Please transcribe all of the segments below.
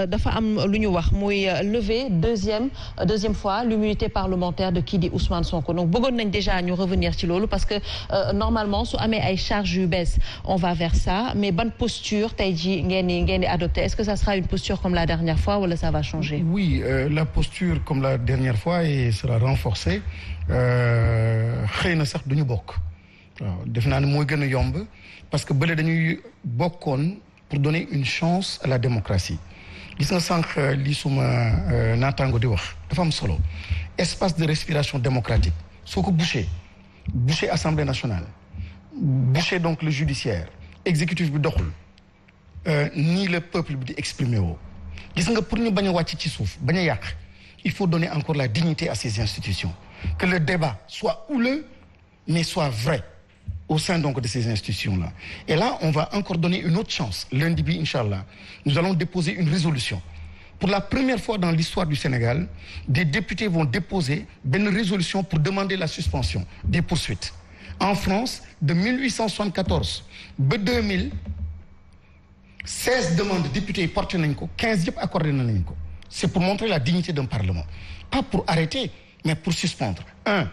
dafa am lu ñu wax muy lever deuxième fois l'immunité parlementaire de kii di Ousmane Sonko donc bëggoon nañ déjà ñu revenir ci loolu parce que normalement su amee ay charges yu bees on va vers ça mais ban posture tey jii ngeen di adopté est-ce que ça sera une posture comme la dernière fois wala ça va changer? Oui, la posture comme la dernière fois et sera renforcée xëy na sax duñu bokk waaw def naa ne mooy gën a yomb parce que bële dañuy bokkoon pour donner une chance à la démocratie gis nga sànq li suma naataango di wax dafa am solo espace de respiration démocratique soo ko bouché assemblée nationale bouché donc le judiciaire exécutif bi doxul nii le peuple bi di exprimer woo gis nga pour ñu bañ a wàcc ci suuf bañ a yàq il faut donner encore la dignité à ces institutions que le débat soit houleux mais soit vrai au sein donc de ces institutions-là. Et là, on va encore donner une autre chance. Lundi bi, Inch'Allah, nous allons déposer une résolution. Pour la première fois dans l'histoire du Sénégal, des députés vont déposer une résolution pour demander la suspension des poursuites. En France, de 1874 ba 2000, 16 demandes de députés portées nañ ko, 15 yëpp accordé nañ ko. C'est pour montrer la dignité d'un parlement. Pas pour arrêter, mais pour suspendre. 1.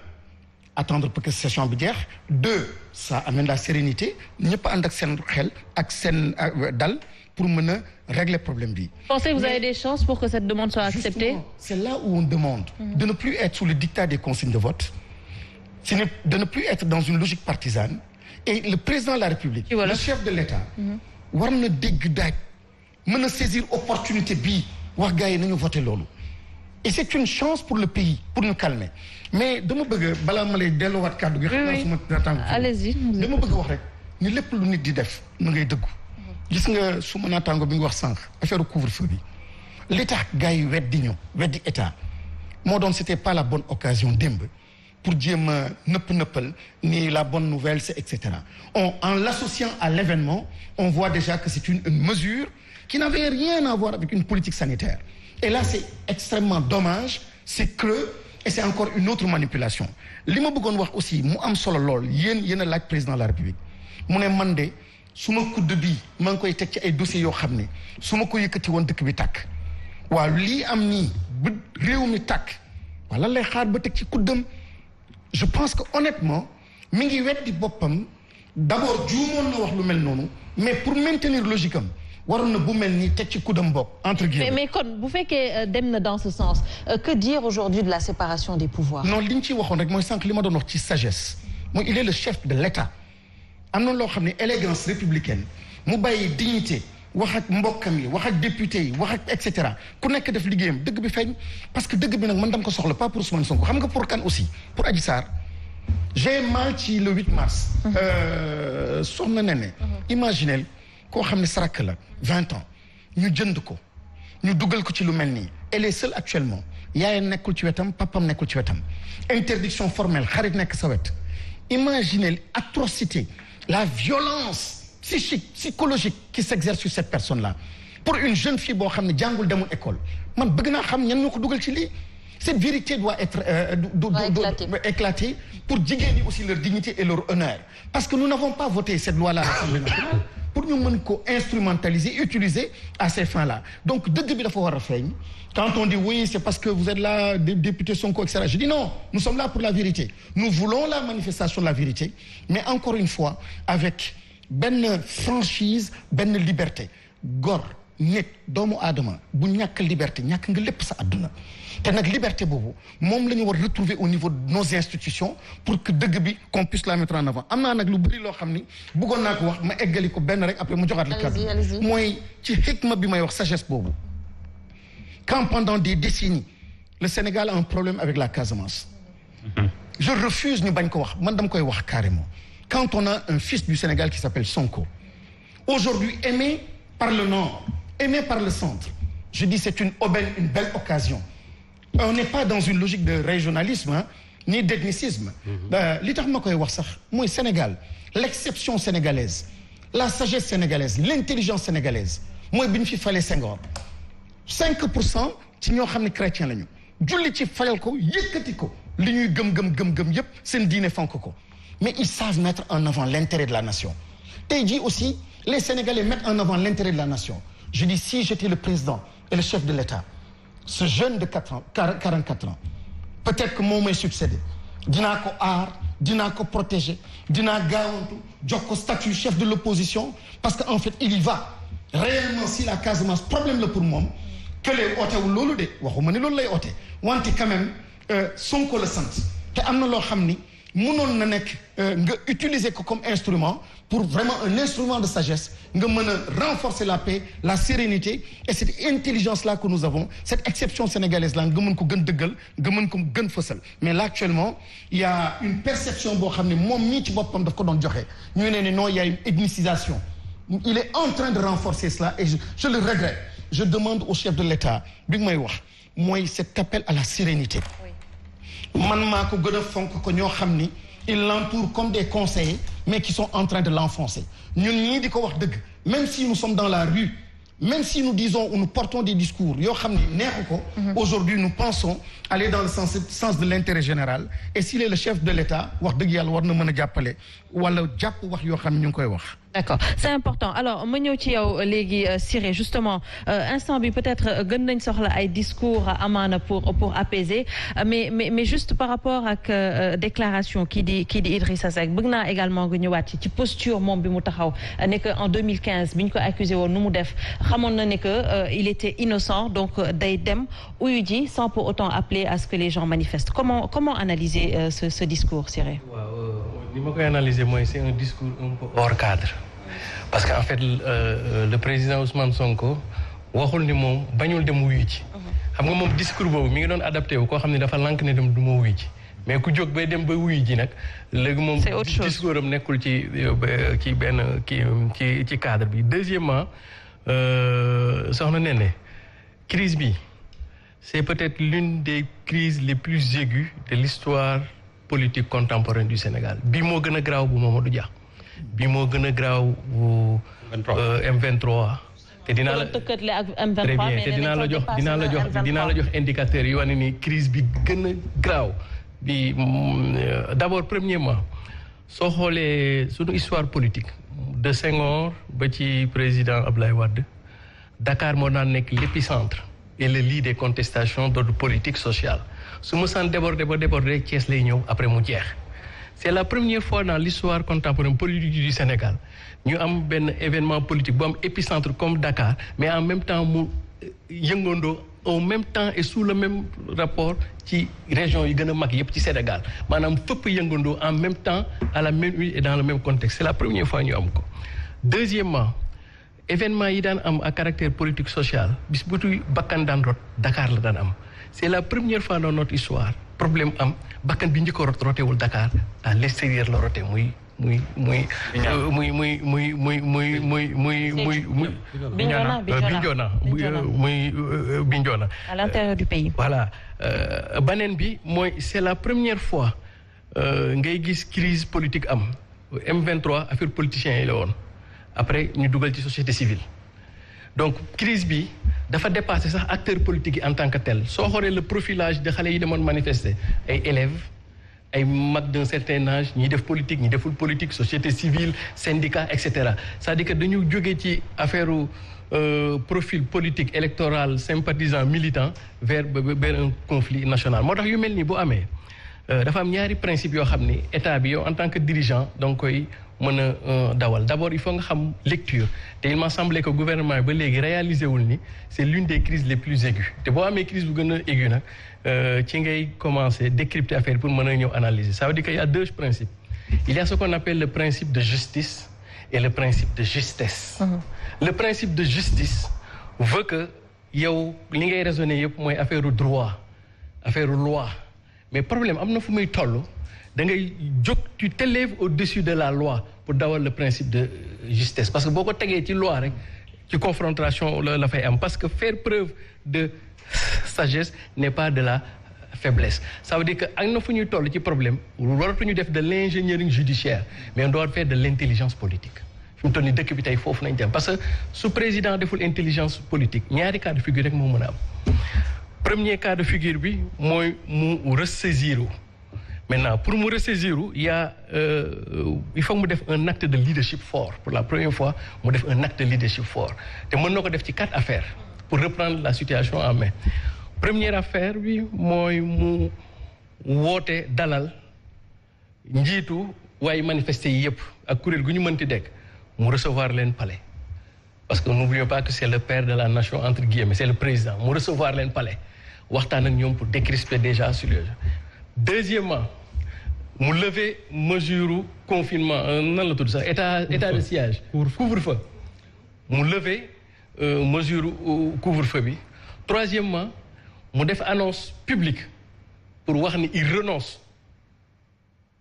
Attendre pour que session bi jeex. 2. Ça amène la sérénité ñëpp ànd ak seen xel ak seen dal pour mën a régler problème bi. Pensez que vous avez des chances pour que cette demande soit acceptée? C'est là où on demande de ne plus être sous le dictat des consignes de vote, de ne plus être dans une logique partisane. Et le président de la République, le chef de l'État, war na dégg daaj mën a saisir opportunité bii wax gars yi nañu voté loolu. Et c'est une chance pour le pays pour nous calmer mais dama bëgg balaa ma lay delloowaat kàddu gi. xam naa suma naataango. Allez-y. dama bëgg wax rek ni lépp lu nit di def na ngay dëggu. gis nga suma naataango bi nga wax sànq affaire couvre-feu bi l'état gars yi weddi état moo doon c'était pas la bonne occasion démb pour jéem a nëppal ni la bonne nouvelle c'est etc. En l'associant à l'événement on voit déjà que c'est une mesure qui n'avait rien à voir avec une politique sanitaire. Et là c'est extrêmement dommage c'est creux et c'est encore une autre manipulation li ma bëggoon wax aussi mu am solo lool yéen a laaj président de la République mu ne man de su ma kudd bii maa ngi koy teg ci ay dossiers yoo xam ne su ma ko yëkkati woon dëkk bi tàkk waaw lii am nii ba réew mi tàkk wala lay xaar ba teg ci kuddam je pense que honnêtement mi ngi weddi boppam d'abord juumoon na wax lu mel noonu mais pour maintenir logique am waroon na bu mel ni teg ci kuddam bopp entre guillemets. mais kon bu fekkee dem na dans ce sens que dire aujourd'hui de la séparation des pouvoirs. non li ñu ciy waxoon rek mooy sànq li ma doon wax ci sagesse mooy il est le chef de l'État am na loo xam ne élégance républicaine mu bàyyi dignité wax ak mbokkam yi wax ak député yi wax ak et cetera ku nekk def liggéeyam dëgg bi feeñ parce que dëgg bi nag man dama ko soxla pas pour Ousmane Sonko xam nga pour kan aussi pour Adji Sarr j'ai mal ci le 8 mars. soxna Nene. imaginez koo xam ne sarak la 20 ans ñu jënd ko ñu dugal ko ci lu mel nii elle est seule actuellement yaayam nekkul ci wetam papam nekkul ci wetam interdiction formelle xarit nekk sa wet imaginez atrocité la violence psychique psychologique qui s'exerce sur cette personne-là pour une jeune fille boo xam ne jàngul demul école man bëgg naa xam ñan ñoo ko dugal ci lii cette vérité doit être éclatée pour jigéen ñi aussi leur dignité et leur honneur parce que nous n'avons pas voté cette loi-là à l'Assemblée nationale pour ñu mën ko instrumentaliser utiliser à ces fins-là donc dëgg bi dafa war a feeñ quand on dit oui c'est parce que vous êtes là député Sonko etc. je dis non nous sommes là pour la vérité nous voulons la manifestation de la vérité mais encore une fois avec benn franchise benn liberté góor nit doomu aadama bu ñàkk liberté ñàkk nga lépp sa àdduna te nag liberté boobu moom la ñu war retrouver au niveau de nos institutions pour que dëgg bi qu'on puisse la mettre en avant am naa nag lu bëri loo xam ni bëggoon naa ko wax ma eggali ko benn rek après mu joxaat la kàddu mooy ci xikma bi may wax sagesse boobu quand pendant des décennies le Sénégal a un problème avec la Casamance je refuse ñu bañ ko wax man dama koy wax carrément quand on a un fils du Sénégal qui s'appelle Sonko aujourd'hui aimé par le nord aimé par le centre je dis c'est une belle occasion on n'est pas dans une logique de régionalisme ni d'ethnicisme li tax ma koy wax sax mooy Sénégal l'exception sénégalaise la sagesse sénégalaise l'intelligence sénégalaise mooy bi ñu fi fale Senghor 5% ci ñoo xam ne chrétien lañu julli ci fayal ko yëkkati ko li ñuy gëm yépp seen diine fonk ko mais ils savent mettre en avant l'intérêt de la nation tey jii aussi les Sénégalais mettent en avant l'intérêt de la nation je dis si j'étais le président est le chef de l'État ce jeune de 44 ans peut-être que moo may succéder dinaa ko aar dinaa ko protéger dinaa gaawantu jox ko statut chef de l'opposition parce que en fait il y va réellement si la Casamance problème la pour moom que les ootewul loolu de waxuma ni loolu lay oote wante quand même Sonko la sant te am na loo xam ni mënoon na nekk nga utiliser ko comme instrument pour vraiment un instrument de sagesse nga mën a renforcer la paix la sérénité et cette intelligence là que nous avons cette exception sénégalaise là nga mën ko gën dëggal nga mën ko gën fësal mais là actuellement il y a une perception boo xam ne moom mii ci boppam daf ko doon joxe ñu ne non il y a une ethnicisation il est en train de renforcer cela et je le regrette je demande au chef de l'État bi nga may wax mooy cet appel à la sérénité man maa ko gën a fonk ko ñoo xam ni ils l'entourent comme des conseillers mais qui sont en train de l'enfoncer ñun ñii di ko wax dëgg même si nous sommes dans la rue même si nous disons ou nous portons des discours yoo xam ni neexu ko aujourd'hui nous pensons aller dans le sens de l'intérêt général et s'il est le chef de l'État wax dëgg yàlla war na mën a jàppale wala jàpp wax yoo xam ne ñu ngi koy wax. D'accord c'est important alors ma ñëw ci yow léegi Siré justement instant bi peut-être gën nañ soxla ay discours amaana pour apaiser mais juste par rapport ak déclaration kii di Idrissa Seck bëgg naa également nga ñëwaat ci posture moom bi mu taxaw ne que en 2015 bi ñu ko accusé woon nu mu def xamoon na ne que il était innocent donc day dem uyu ji sans pour autant appeler à ce que les gens manifestent comment analyser ce discours Siré. waaw li ma koy analyser mooy c'est un discours un peu hors cadre. parce que en fait le président Ousmane Sonko waxul ni moom bañul dem wuyu ci. xam nga moom discours boobu mi ngi doon adapté wu koo xam ne dafa lànk ne dem du ma wuyu ci mais ku jóg bay dem ba wuyu ji nag. léegi moom discours am nekkul ci benn ci cadre bi. deuxièmement soxna Néné crise bi c'est peut-être l'une des crises les plus aiguës de l'histoire politique contemporaine du Sénégal bii moo gën a graaw bu Mamadou Dia. bi moo gën a graaw bu M23 te dinaa la très bien te dinaa la jox indicateurs yi wane ni crise bi gën a graaw bi d'abord premièrement soo xoolee sunu histoire politique de Senghor ba ci président Abdoulaye Wade Dakar moo daan nekk l'épicentre et le lit des contestations d'ordre politique social su ma sant déborder Thiès lay ñëw après mu jeex. C'est la première fois dans l'histoire contemporaine politique du Sénégal ñu am benn événement politique bu am épicentre comme Dakar mais en même temps mu yëngandoo en même temps et sous le même rapport ci région yi gën a mag yëpp ci Sénégal maanaam fépp yëngandoo en même temps à la même minute et dans le même contexte c'est la première fois ñu am ko. Deuxièmement événement yi daan am à caractère politique social bis bu tuy bakkan daan rot Dakar la daan am c'est la première fois dans notre histoire problème am bakkan bi njëkk a rotewul Dakar à l'extérieur la rote muy Bignona à l'intérieur du pays. Voilà beneen bi mooy c'est la première fois ngay gis crise politique am M23 affaire politiciens yi la woon après ñu dugal ci société civile donc crise bi dafa dépasser sax acteurs politiques yi en tant que tel soo xoolee le profilage de xale yi demoon manifester ay élèves ay mag d'un certain âge ñi def politique ñi deful politique société civile syndicat et cetera c'est-à-dire que dañu jógee ci affaire profil politique électoral sympathisant militant vers un conflit national moo tax yu mel nii bu amee dafa am ñaari principe yoo xam ni état bi yow en tant que dirigeant donc koy mën a dawal d'abord il faut nga xam lecture te il m'a semblé que gouvernement ba léegi réalisé wul ni c'est l'une des crises les plus aiguës te boo amee crise bu gën a aigu nag ci ngay commencer décrypter affaire pour mën a ñëw analyser ça veut dire qu'il y a deux principes il y a ce qu'on appelle le principe de justice et le principe de justesse le principe de justice veut que yow li ngay raisonner yëpp mooy affaire droit affaire loi mais problème am na fu muy toll da ngay jóg tu t'élèves au-dessus de la loi pour dawal le principe de justesse parce que boo ko tegee ci loi rek ci confrontation la fay am parce que faire preuve de sagesse n'est pas de la faiblesse ça veut dire que ak na fu ñuy toll ci problème waratuñu def de l'ingénierie judiciaire mais on doit faire de l'intelligence politique fi mu toll nii dëkk bi tey foofu nañ dem parce que su président deful intelligence politique ñaari cas de figure rek moo mën a am premier cas de figure bi mooy mu ressaisir maintenant pour mu ressaisir il faut mu def un acte de leadership fort pour la première fois mu def un acte de leadership fort te mën na ko def ci 4 affaires pour reprendre la situation en main. Première affaire bi mooy mu woote dalal njiitu waaye manifester yi yëpp ak kuréel gu ñu mënti dekk mu recevoir leen palais parce que n'oublions pas que c'est le père de la nation entre guillemets c'est le président mu recevoir leen palais waxtaan ak ñoom pour décrisper déjà sur le. Deuxièmement mu lever mesure confinement nan la tudd sax état de siège couvre-feu mu lever mesure couvre-feu bi. Troisièmement mu def annonce publique pour wax ni il renonce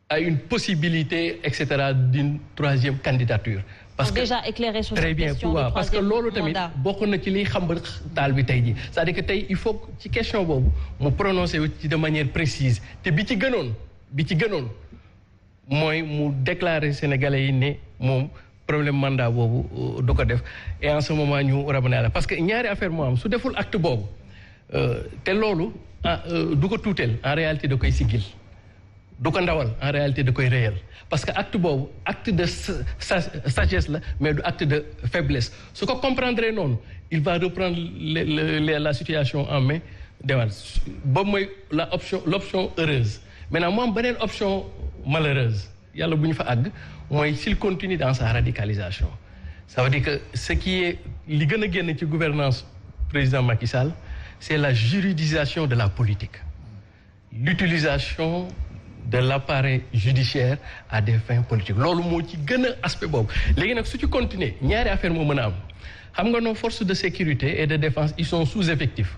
à une possibilité et cetera d'une troisième candidature. Parce que déjà éclairé sur très bien waaw parce que loolu tamit bokk na ci liy xam ba taal bi tey jii c'est-à-dire que tey il faut ci question boobu mu prononcer ci de manière précise te bi ci gënoon mooy mu déclarer sénégalais yi ne moom problème mandat boobu du ko def et en ce moment ñu ramener la parce que ñaari affaire moo am su deful acte boobu te loolu du ko tuuteel en réalité da koy siggil du ko ndawal en réalité da koy réyal parce que acte boobu acte de sagesse la mais du acte de faiblesse su ko comprendre noonu il va reprendre la situation en main demal boobu mooy l'option heureuse maintenant mu am beneen option malheureuse yàlla bu ñu fa àgg mooy s'il continue dans sa radicalisation ça veut dire que ce qui est li gën a génn ci gouvernance président Macky Sall c'est la juridisation de la politique l'utilisation de l'appareil judiciaire à des fins politiques loolu moo ci gën a aspect boobu léegi nag su ci continuer ñaari affaire moo mën a am xam nga nos forces de sécurité et de défense ils sont sous-effectifs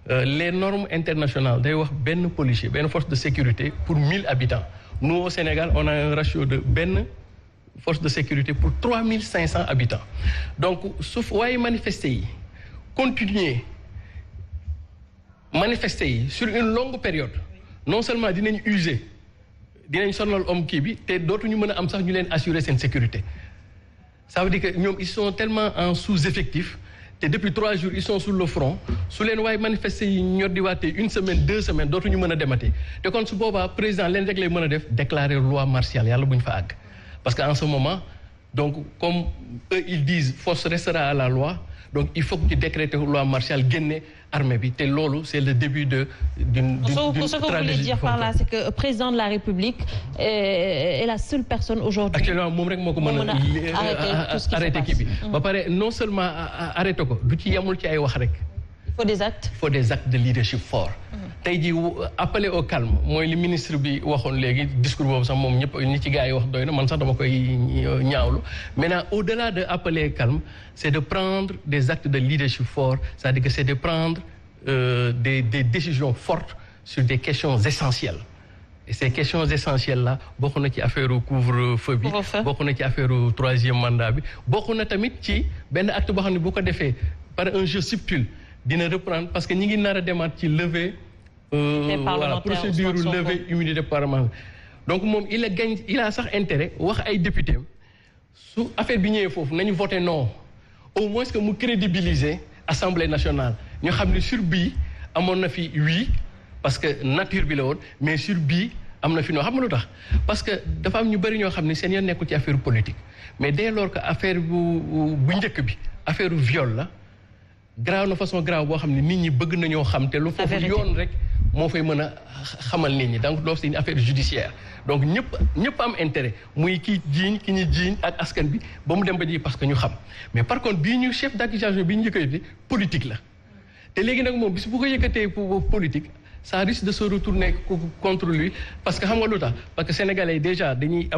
les normes internationales day wax benn policier benn force de sécurité pour 1000 habitants nous au Sénégal on a un ratio de benn force de sécurité pour 3500 habitants donc su waaye manifester yi continuer manifester yi sur une longue période non seulement dinañ sonal homme kii bi te dootuñu mën a am sax ñu leen assurer seen sécurité ça veut dire que ñoom ils sont tellement en sous-effectif te depuis 3 jours ils sont sur le front su leen waaye manifester yi ñor di waatee 1 semaine 2 semaines dootuñu mën a dematee te kon su boobaa président leen rek lay mën a def déclarer loi martiale yàlla bu ñu fa àgg parce que en ce moment donc comme eux ils disent force restera à la loi donc il faut que ñu décréter loi martiale génne armée bi te loolu c'est le début d'une stratégie. Ce que vous voulez dire par là c'est que président de la République est la seule personne aujourd'hui actuellement moom rek moo ko mën a arrêter kii bi ba pare non seulement arrêter ko du ci yemul ci ay wax rek il faut des actes de leadership fort tey jii appeler au calme mooy li ministre bi waxoon léegi discours boobu sax moom ñëpp ñi ci gars yi wax doy na man sax dama koy ñaawlu maintenant au-delà de appeler au calme c'est de prendre des actes de leadership fort c'est-à-dire que c'est de prendre des décisions fortes sur des questions essentielles et ces questions essentielles là bokk na ci affaire couvre-feu bi bokk na ci affaire troisième mandat bi bokk na tamit ci benn acte boo xam ne bu ko defee par un jeu subtil dina reprendre parce que ñi ngi nar a demaat ci lever voilà procédure levée immunité parlementaire donc moom il a sax intérêt wax ay député su affaire bi ñëwee foofu nañu voté non au moins que mu crédibiliser assemblée nationale ñu xam ne sur bii amoon na fi oui parce que nature bi la woon mais sur bii am na fi noo xam nga lu tax parce que dafa am ñu bëri ñoo xam ne seen yoon nekkul ci affaire politique mais dès lors que affaire bu njëkk bi affaire viol la grave na façon grave boo xam ne nit ñi bëgg nañoo xam te lu foofu yoon rek moo fay mën a xamal nit ñi donc loolu c'est une affaire judiciaire donc ñëpp am intérêt muy ki ñu jiiñ ak askan bi ba mu dem ba ji parce que ñu xam mais par contre bii ñu chef d'accusation bi ñu yëkkati politique la te léegi nag moom bis bu ko yëkkatee politique ça risque de se retourner contre lui parce que xam nga lu tax parce que sénégalais déjà dañuy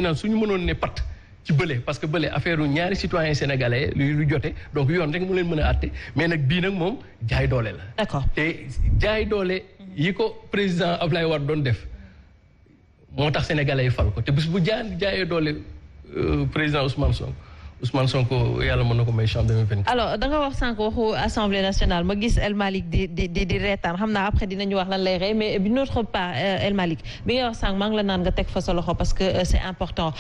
naan suñu mënoon ne pat ci bële parce que bële affaire ñaari citoyens sénégalais lu jote donc yoon rek mu leen mën a àtte mais nag bii nag moom jaay doole la. D'accord. te jaay doole yi ko président Ablaye Wade doon def moo tax sénégalais yi fal ko te bis bu jaayee doole président Ousmane Sonko yàlla mën na ko may chance 2024. alors da nga wax sànq waxu assemblée nationale ma gis El Malick di reetaan xam naa après dinañu wax lan lay rey mais d'une autre part El Malick bi nga wax sànq maa ngi la naan nga teg fa sa loxo parce que c'est important.